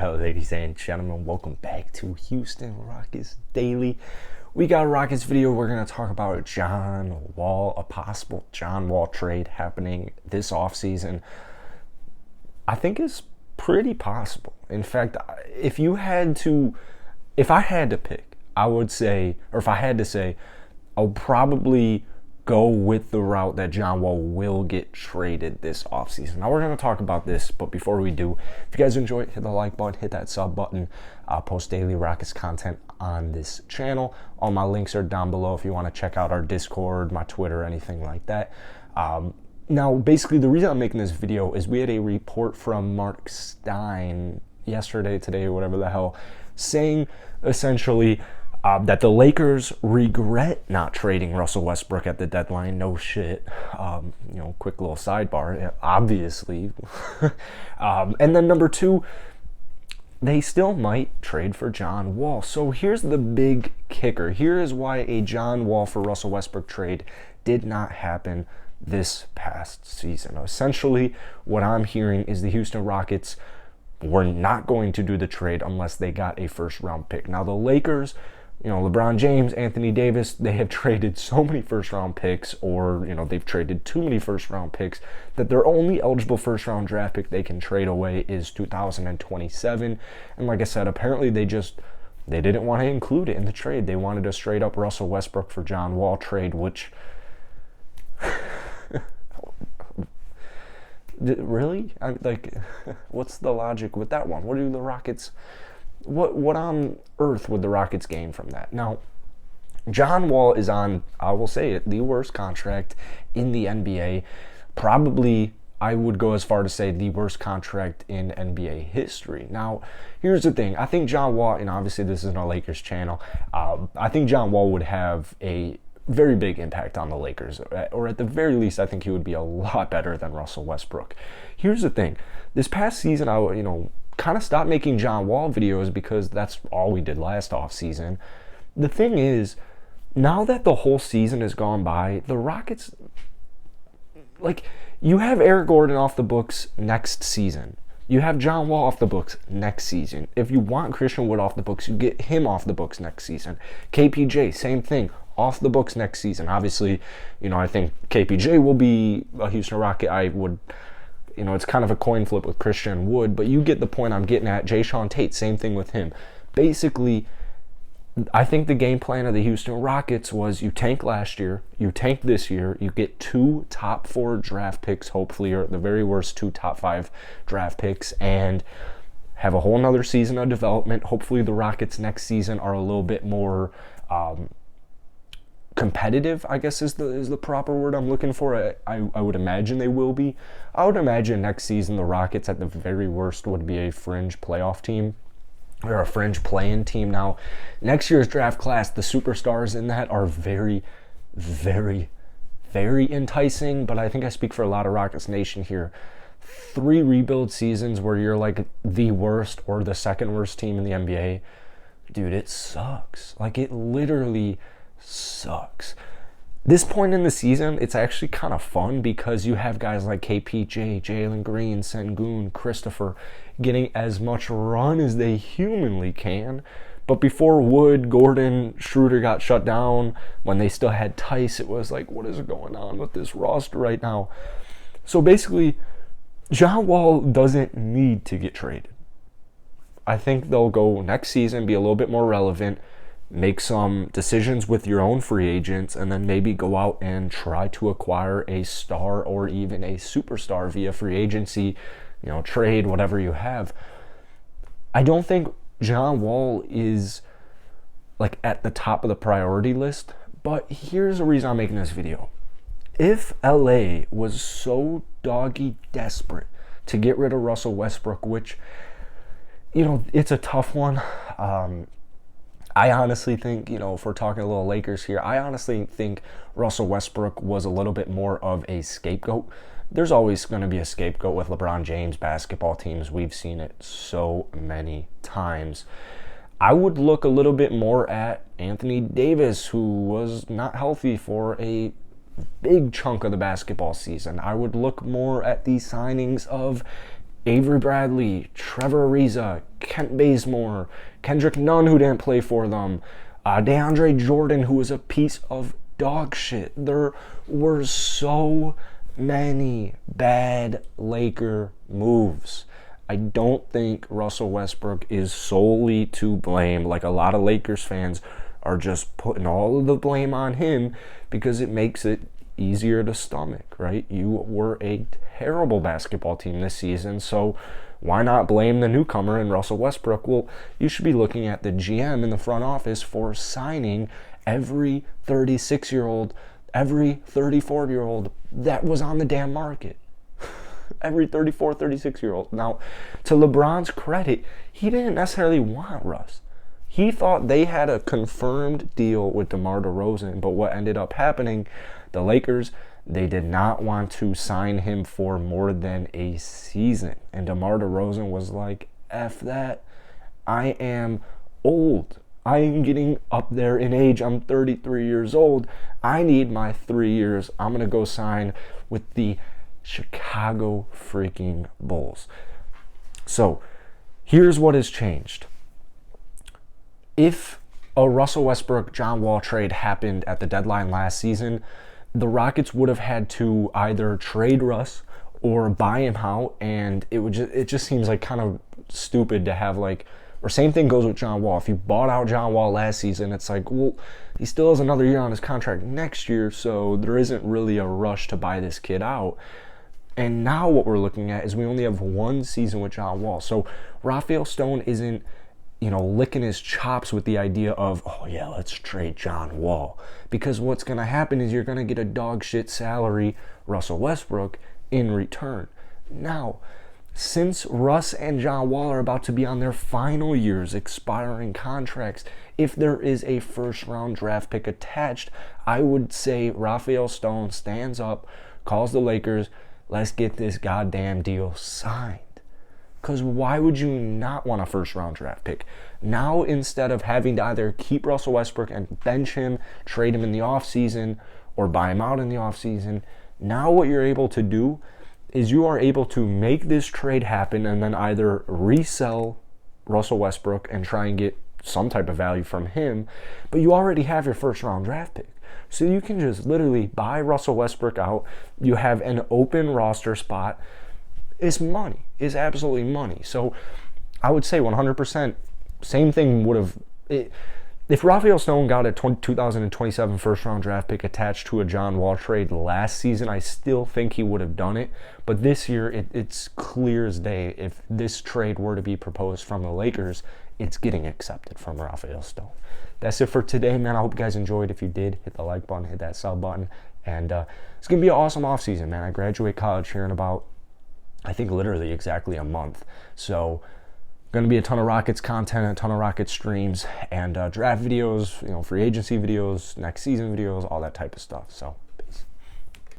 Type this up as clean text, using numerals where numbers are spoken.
Well, ladies and gentlemen, welcome back to Houston Rockets Daily. We got a Rockets video. We're going to talk about John Wall, a possible John Wall trade happening this offseason. I think it's pretty possible. In fact, if I had to pick, I would say, or if I had to say, I would probably go with the route that John Wall will get traded this offseason. Now we're going to talk about this, but before we do, if you guys enjoy it, hit the like button, hit that sub button. I'll post daily Rockets content on this channel. All my links are down below if you want to check out our Discord, my Twitter, anything like that. Now, basically, the reason I'm making this video is we had a report from Mark Stein yesterday, today, or whatever the hell, saying essentially that the Lakers regret not trading Russell Westbrook at the deadline. No shit. Quick little sidebar, obviously. And then number two, they still might trade for John Wall. So here's the big kicker. Here is why a John Wall for Russell Westbrook trade did not happen this past season. Essentially, what I'm hearing is the Houston Rockets were not going to do the trade unless they got a first-round pick. Now, the Lakers, LeBron James, Anthony Davis, they have traded so many first-round picks, or, they've traded too many first-round picks, that their only eligible first-round draft pick they can trade away is 2027. And like I said, apparently they didn't want to include it in the trade. They wanted a straight-up Russell Westbrook for John Wall trade, which... Really? What's the logic with that one? What do the Rockets... What on earth would the Rockets gain from that? Now, John Wall is on, I will say it, the worst contract in the NBA. Probably, I would go as far to say the worst contract in NBA history. Now, here's the thing. I think John Wall, and obviously this isn't a Lakers channel, I think John Wall would have a very big impact on the Lakers, or at the very least, I think he would be a lot better than Russell Westbrook. Here's the thing. This past season, I kind of stopped making John Wall videos because that's all we did last offseason. The thing is, now that the whole season has gone by, the Rockets, you have Eric Gordon off the books next season. You have John Wall off the books next season. If you want Christian Wood off the books, you get him off the books next season. KPJ, same thing, off the books next season. Obviously, I think KPJ will be a Houston Rocket. I would... it's kind of a coin flip with Christian Wood, but you get the point I'm getting at. Jae'Sean Tate, same thing with him. Basically, I think the game plan of the Houston Rockets was you tank last year, you tank this year, you get 2 top 4 draft picks, hopefully, or at the very worst, 2 top 5 draft picks, and have a whole nother season of development. Hopefully the Rockets next season are a little bit more competitive, I guess is the proper word I'm looking for. I would imagine they will be. I would imagine next season the Rockets at the very worst would be a fringe playoff team or a fringe play-in team. Now, next year's draft class, the superstars in that are very, very, very enticing, but I think I speak for a lot of Rockets Nation here. 3 rebuild seasons where you're like the worst or the second worst team in the NBA, dude, it sucks. It literally sucks. This point in the season, it's actually kind of fun because you have guys like KPJ, Jalen Green, Sengun, Christopher getting as much run as they humanly can. But before Wood, Gordon, Schroeder got shut down, when they still had Tice, it was like, what is going on with this roster right now? So basically, John Wall doesn't need to get traded. I think they'll go next season, be a little bit more relevant, make some decisions with your own free agents, and then maybe go out and try to acquire a star or even a superstar via free agency, trade, whatever you have. I don't think John Wall is at the top of the priority list, but here's the reason I'm making this video. If LA was so doggy desperate to get rid of Russell Westbrook, which, it's a tough one, I honestly think, if we're talking a little Lakers here, I honestly think Russell Westbrook was a little bit more of a scapegoat. There's always going to be a scapegoat with LeBron James basketball teams. We've seen it so many times. I would look a little bit more at Anthony Davis, who was not healthy for a big chunk of the basketball season. I would look more at the signings of Avery Bradley, Trevor Ariza, Kent Bazemore, Kendrick Nunn, who didn't play for them, DeAndre Jordan, who was a piece of dog shit. There were so many bad Laker moves. I don't think Russell Westbrook is solely to blame. Like, a lot of Lakers fans are just putting all of the blame on him because it makes it easier to stomach, right? You were a terrible basketball team this season, so why not blame the newcomer in Russell Westbrook? Well, you should be looking at the GM in the front office for signing every 36-year-old, every 34-year-old that was on the damn market. Every 34, 36-year-old. Now, to LeBron's credit, he didn't necessarily want Russ. He thought they had a confirmed deal with DeMar DeRozan, but what ended up happening, the Lakers, they did not want to sign him for more than a season. And DeMar DeRozan was like, F that. I am old. I am getting up there in age. I'm 33 years old. I need my 3 years. I'm going to go sign with the Chicago freaking Bulls. So, here's what has changed. If a Russell Westbrook, John Wall trade happened at the deadline last season, the Rockets would have had to either trade Russ or buy him out, and it just seems like kind of stupid to have, like, or same thing goes with John Wall. If you bought out John Wall last season, it's like, well, he still has another year on his contract next year, so there isn't really a rush to buy this kid out. And now what we're looking at is we only have one season with John Wall. So Rafael Stone isn't, licking his chops with the idea of, oh yeah, let's trade John Wall. Because what's going to happen is you're going to get a dog shit salary, Russell Westbrook, in return. Now, since Russ and John Wall are about to be on their final years, expiring contracts, if there is a first-round draft pick attached, I would say Rafael Stone stands up, calls the Lakers, let's get this goddamn deal signed. Because why would you not want a first-round draft pick? Now, instead of having to either keep Russell Westbrook and bench him, trade him in the offseason, or buy him out in the offseason, now what you're able to do is you are able to make this trade happen and then either resell Russell Westbrook and try and get some type of value from him, but you already have your first-round draft pick. So you can just literally buy Russell Westbrook out. You have an open roster spot. It's money. It's absolutely money. So I would say 100%, same thing would have... If Rafael Stone got a 2027 first-round draft pick attached to a John Wall trade last season, I still think he would have done it. But this year, it's clear as day. If this trade were to be proposed from the Lakers, it's getting accepted from Rafael Stone. That's it for today, man. I hope you guys enjoyed. If you did, hit the like button, hit that sub button. And it's going to be an awesome offseason, man. I graduate college here in about, I think, literally exactly a month. So... going to be a ton of Rockets content, a ton of Rockets streams, and draft videos, free agency videos, next season videos, all that type of stuff. So